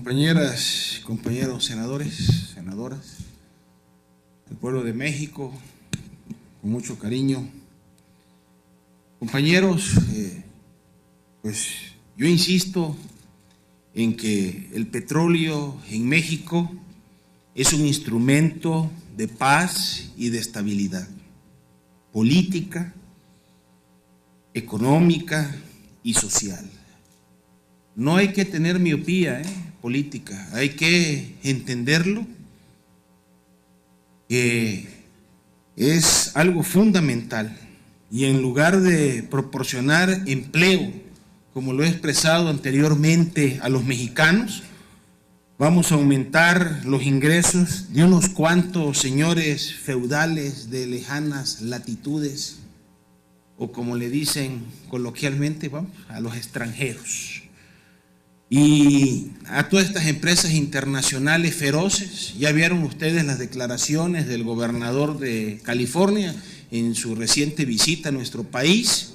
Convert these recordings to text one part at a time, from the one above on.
Compañeras, compañeros senadores, senadoras, el pueblo de México, con mucho cariño. Compañeros, pues yo insisto en que el petróleo en México es un instrumento de paz y de estabilidad política, económica y social. No hay que tener miopía política, hay que entenderlo, que es algo fundamental, y en lugar de proporcionar empleo, como lo he expresado anteriormente a los mexicanos, vamos a aumentar los ingresos de unos cuantos señores feudales de lejanas latitudes, o como le dicen coloquialmente, vamos, a los extranjeros. Y a todas estas empresas internacionales feroces. Ya vieron ustedes las declaraciones del gobernador de California en su reciente visita a nuestro país.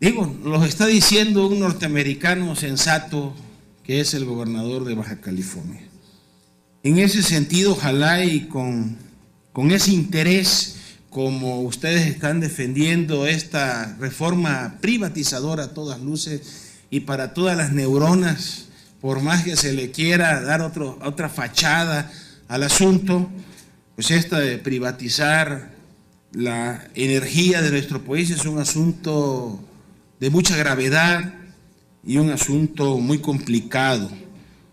Digo, los está diciendo un norteamericano sensato que es el gobernador de Baja California. En ese sentido, ojalá y con ese interés, como ustedes están defendiendo esta reforma privatizadora a todas luces y para todas las neuronas, por más que se le quiera dar otra fachada al asunto, pues esta de privatizar la energía de nuestro país es un asunto de mucha gravedad y un asunto muy complicado.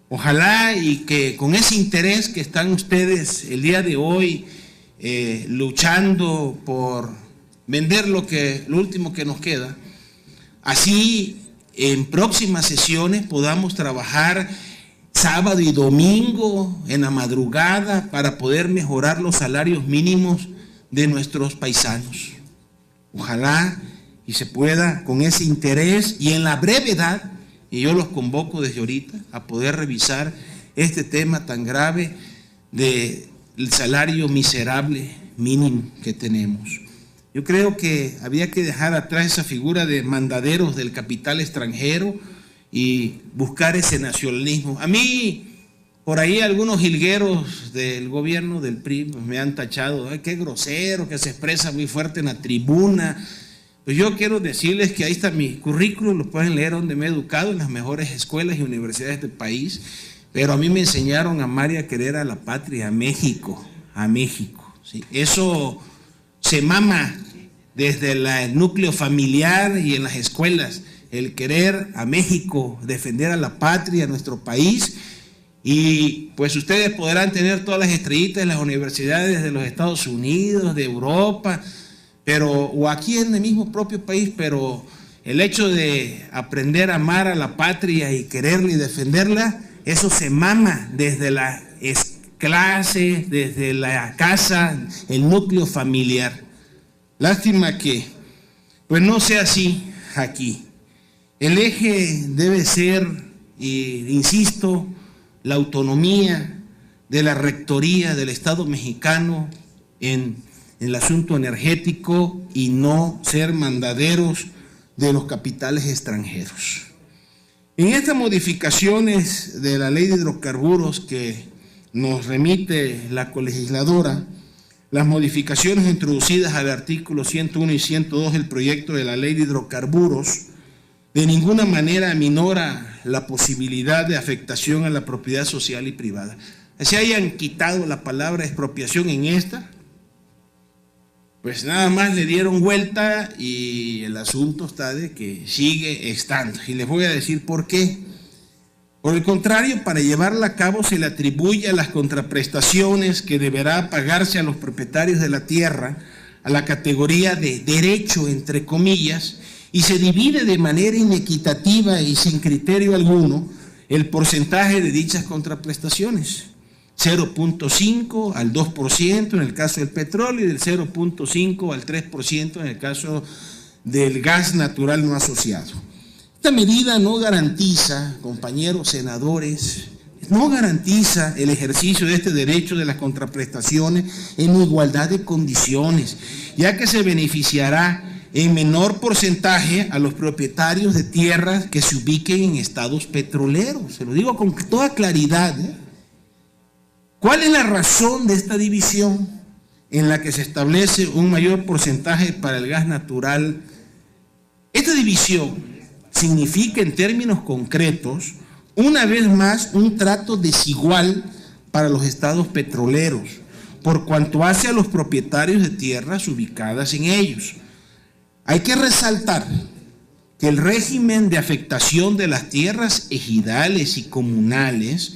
Ojalá y que con ese interés que están ustedes el día de hoy luchando por vender lo último que nos queda, así en próximas sesiones podamos trabajar sábado y domingo en la madrugada para poder mejorar los salarios mínimos de nuestros paisanos. Ojalá y se pueda con ese interés y en la brevedad, y yo los convoco desde ahorita a poder revisar este tema tan grave del salario miserable mínimo que tenemos. Yo creo que había que dejar atrás esa figura de mandaderos del capital extranjero y buscar ese nacionalismo. A mí, por ahí algunos jilgueros del gobierno del PRI pues me han tachado, qué grosero, que se expresa muy fuerte en la tribuna. Pues yo quiero decirles que ahí está mi currículum, lo pueden leer, donde me he educado en las mejores escuelas y universidades del país, pero a mí me enseñaron a amar y a querer a la patria, a México, ¿sí? Eso se mama desde el núcleo familiar y en las escuelas, el querer a México, defender a la patria, a nuestro país. Y pues ustedes podrán tener todas las estrellitas en las universidades de los Estados Unidos, de Europa, o aquí en el mismo propio país, pero el hecho de aprender a amar a la patria y quererla y defenderla, eso se mama desde la clase, desde la casa, el núcleo familiar. Lástima que pues no sea así aquí. El eje debe ser, insisto, la autonomía de la rectoría del Estado mexicano en el asunto energético y no ser mandaderos de los capitales extranjeros. En estas modificaciones de la ley de hidrocarburos que nos remite la colegisladora, las modificaciones introducidas al artículo 101 y 102 del proyecto de la ley de hidrocarburos de ninguna manera aminora la posibilidad de afectación a la propiedad social y privada. Si hayan quitado la palabra expropiación en esta, pues nada más le dieron vuelta y el asunto está de que sigue estando. Y les voy a decir por qué. Por el contrario, para llevarla a cabo se le atribuye a las contraprestaciones que deberá pagarse a los propietarios de la tierra a la categoría de derecho, entre comillas, y se divide de manera inequitativa y sin criterio alguno el porcentaje de dichas contraprestaciones. 0.5 al 2% en el caso del petróleo y del 0.5 al 3% en el caso del gas natural no asociado. Esta medida no garantiza, compañeros senadores, no garantiza el ejercicio de este derecho de las contraprestaciones en igualdad de condiciones, ya que se beneficiará en menor porcentaje a los propietarios de tierras que se ubiquen en estados petroleros. Se lo digo con toda claridad, ¿eh? ¿Cuál es la razón de esta división en la que se establece un mayor porcentaje para el gas natural? Esta división significa en términos concretos, una vez más, un trato desigual para los estados petroleros, por cuanto hace a los propietarios de tierras ubicadas en ellos. Hay que resaltar que el régimen de afectación de las tierras ejidales y comunales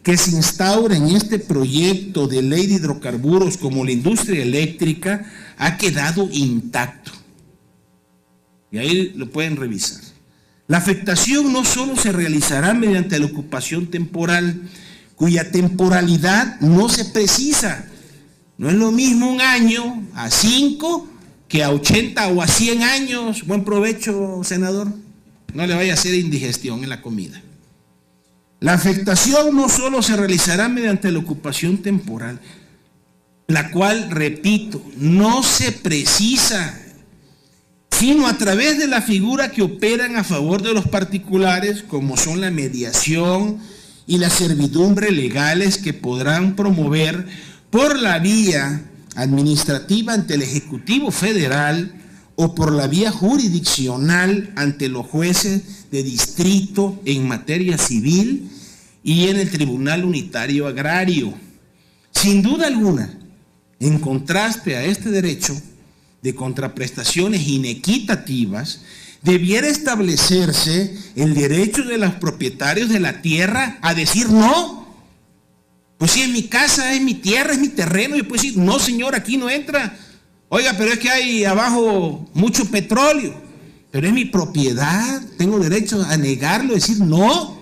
que se instaura en este proyecto de ley de hidrocarburos como la industria eléctrica ha quedado intacto. Y ahí lo pueden revisar. La afectación no solo se realizará mediante la ocupación temporal, cuya temporalidad no se precisa. No es lo mismo un año a 5 que a 80 o a 100 años. Buen provecho, senador. No le vaya a hacer indigestión en la comida. La afectación no solo se realizará mediante la ocupación temporal, la cual, repito, no se precisa, sino a través de la figura que operan a favor de los particulares, como son la mediación y la servidumbre legales que podrán promover por la vía administrativa ante el Ejecutivo Federal o por la vía jurisdiccional ante los jueces de distrito en materia civil y en el Tribunal Unitario Agrario. Sin duda alguna, en contraste a este derecho de contraprestaciones inequitativas, debiera establecerse el derecho de los propietarios de la tierra a decir no. Pues si es mi casa, es mi tierra, es mi terreno, yo puedo decir, no señor, aquí no entra. Oiga, pero es que hay abajo mucho petróleo, pero es mi propiedad, tengo derecho a negarlo, decir no.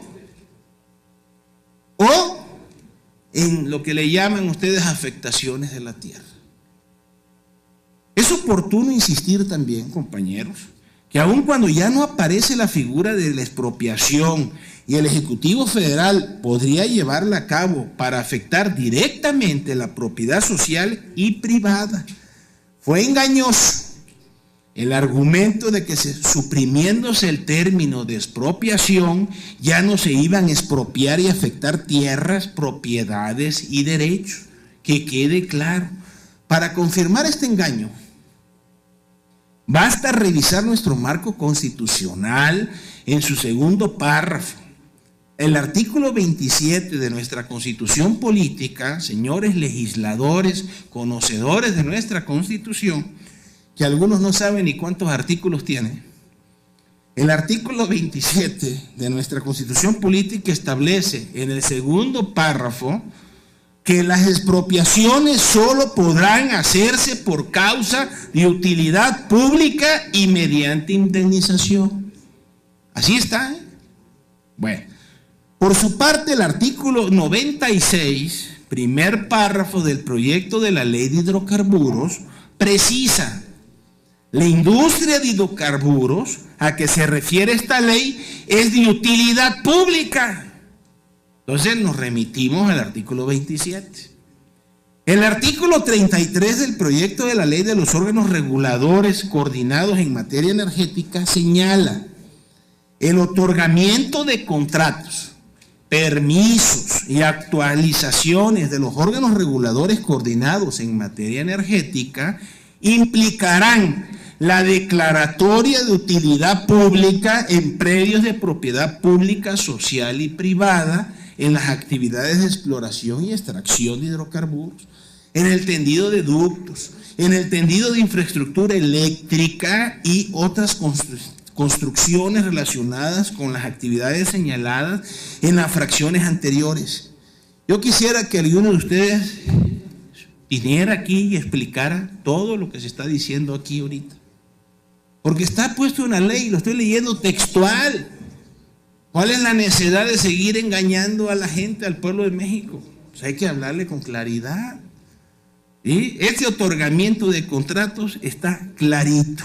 O en lo que le llaman ustedes afectaciones de la tierra. Es oportuno insistir también, compañeros, que aun cuando ya no aparece la figura de la expropiación y el Ejecutivo Federal podría llevarla a cabo para afectar directamente la propiedad social y privada, fue engañoso el argumento de que suprimiéndose el término de expropiación ya no se iban a expropiar y afectar tierras, propiedades y derechos. Que quede claro. Para confirmar este engaño, basta revisar nuestro marco constitucional en su segundo párrafo. El artículo 27 de nuestra Constitución Política, señores legisladores, conocedores de nuestra Constitución, que algunos no saben ni cuántos artículos tiene. El artículo 27 de nuestra Constitución Política establece en el segundo párrafo que las expropiaciones solo podrán hacerse por causa de utilidad pública y mediante indemnización. Así está, ¿eh? Bueno. Por su parte, el artículo 96, primer párrafo del proyecto de la ley de hidrocarburos, precisa: la industria de hidrocarburos a que se refiere esta ley es de utilidad pública. Entonces nos remitimos al artículo 27. El artículo 33 del proyecto de la ley de los órganos reguladores coordinados en materia energética señala el otorgamiento de contratos, permisos y actualizaciones de los órganos reguladores coordinados en materia energética implicarán la declaratoria de utilidad pública en predios de propiedad pública, social y privada en las actividades de exploración y extracción de hidrocarburos, en el tendido de ductos, en el tendido de infraestructura eléctrica y otras construcciones relacionadas con las actividades señaladas en las fracciones anteriores. Yo quisiera que alguno de ustedes viniera aquí y explicara todo lo que se está diciendo aquí ahorita, porque está puesto en la ley, lo estoy leyendo textual. ¿Cuál es la necesidad de seguir engañando a la gente, al pueblo de México? Pues hay que hablarle con claridad. ¿Sí? Este otorgamiento de contratos está clarito.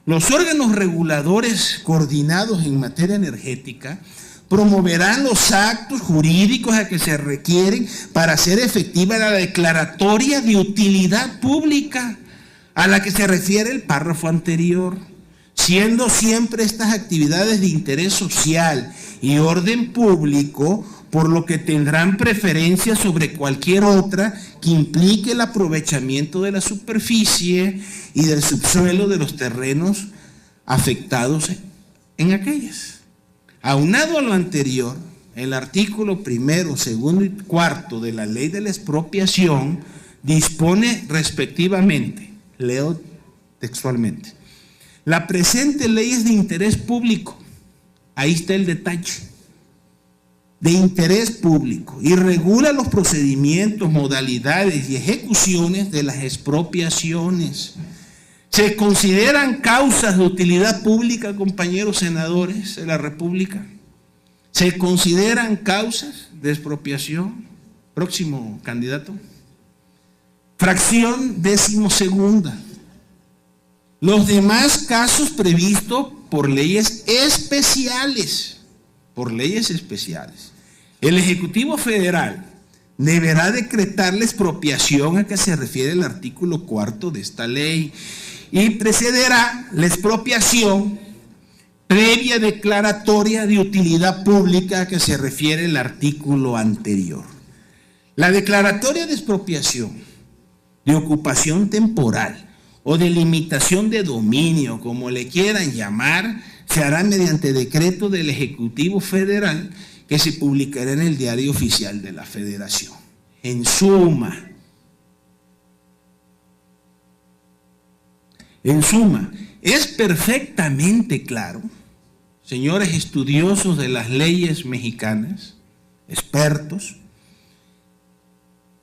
Los órganos reguladores coordinados en materia energética promoverán los actos jurídicos a que se requieren para hacer efectiva la declaratoria de utilidad pública, a la que se refiere el párrafo anterior, siendo siempre estas actividades de interés social y orden público, por lo que tendrán preferencia sobre cualquier otra que implique el aprovechamiento de la superficie y del subsuelo de los terrenos afectados en aquellas. Aunado a lo anterior, el artículo 1, 2 y 4 de la Ley de la Expropiación dispone respectivamente, leo textualmente: la presente ley es de interés público, ahí está el detalle, de interés público, y regula los procedimientos, modalidades y ejecuciones de las expropiaciones. ¿Se consideran causas de utilidad pública, compañeros senadores de la República? ¿Se consideran causas de expropiación? Próximo candidato. Fracción 12ª. Los demás casos previstos por leyes especiales, el Ejecutivo Federal deberá decretar la expropiación a que se refiere el artículo 4 de esta ley, y precederá la expropiación previa declaratoria de utilidad pública a que se refiere el artículo anterior. La declaratoria de expropiación, de ocupación temporal o de limitación de dominio, como le quieran llamar, se hará mediante decreto del Ejecutivo Federal que se publicará en el Diario Oficial de la Federación. En suma, es perfectamente claro, señores estudiosos de las leyes mexicanas, expertos,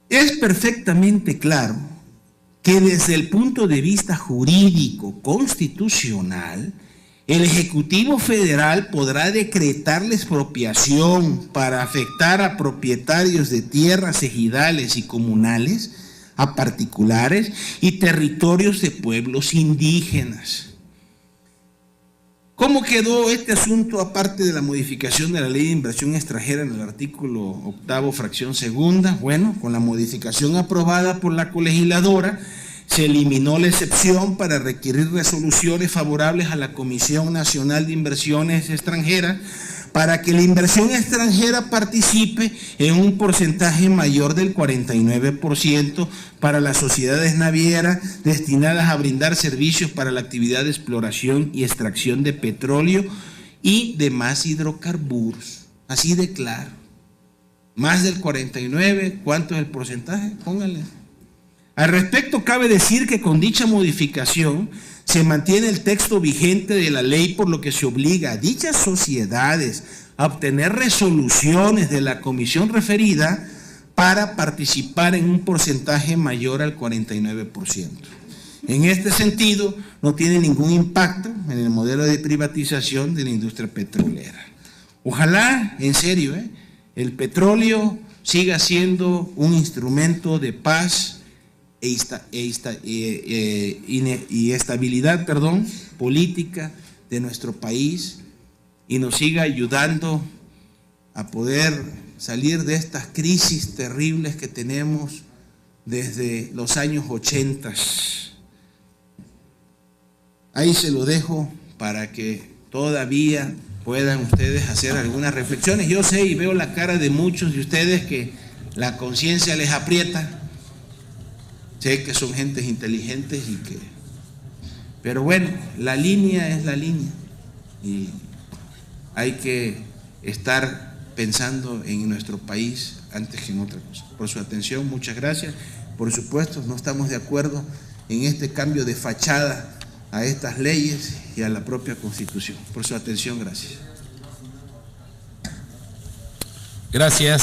es perfectamente claro que desde el punto de vista jurídico constitucional, el Ejecutivo Federal podrá decretar la expropiación para afectar a propietarios de tierras ejidales y comunales, a particulares y territorios de pueblos indígenas. ¿Cómo quedó este asunto aparte de la modificación de la Ley de Inversión Extranjera en el artículo 8º, fracción 2ª? Bueno, con la modificación aprobada por la colegisladora, se eliminó la excepción para requerir resoluciones favorables a la Comisión Nacional de Inversiones Extranjeras para que la inversión extranjera participe en un porcentaje mayor del 49% para las sociedades navieras destinadas a brindar servicios para la actividad de exploración y extracción de petróleo y demás hidrocarburos. Así de claro. Más del 49%, ¿cuánto es el porcentaje? Pónganle. Al respecto, cabe decir que con dicha modificación se mantiene el texto vigente de la ley, por lo que se obliga a dichas sociedades a obtener resoluciones de la comisión referida para participar en un porcentaje mayor al 49%. En este sentido, no tiene ningún impacto en el modelo de privatización de la industria petrolera. Ojalá, en serio, el petróleo siga siendo un instrumento de paz y estabilidad, política de nuestro país, y nos siga ayudando a poder salir de estas crisis terribles que tenemos desde los años 80. Ahí se lo dejo para que todavía puedan ustedes hacer algunas reflexiones. Yo sé y veo la cara de muchos de ustedes que la conciencia les aprieta. Sé que son gentes inteligentes pero bueno, la línea es la línea y hay que estar pensando en nuestro país antes que en otra cosa. Por su atención, muchas gracias. Por supuesto, no estamos de acuerdo en este cambio de fachada a estas leyes y a la propia Constitución. Por su atención, gracias. Gracias.